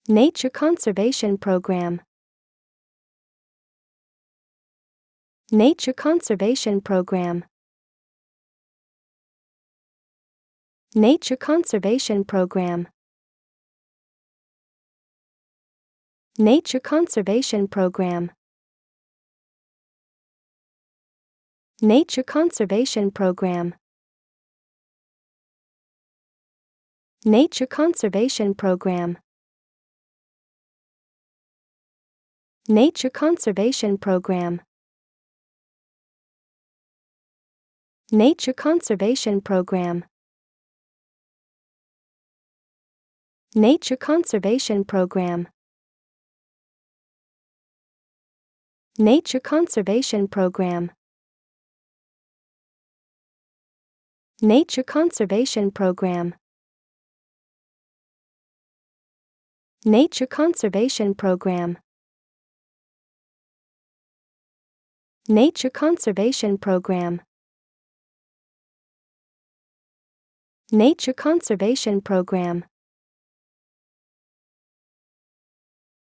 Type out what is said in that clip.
Nature Conservation Program. Nature Conservation Program. Nature Conservation Program. Nature Conservation Program. Nature Conservation Program. Nature Conservation Program. Nature Conservation Program. Nature Conservation Program. Nature Conservation Program. Nature Conservation Program. Nature Conservation Program. Nature Conservation Program. Nature Conservation Program. Nature Conservation Program.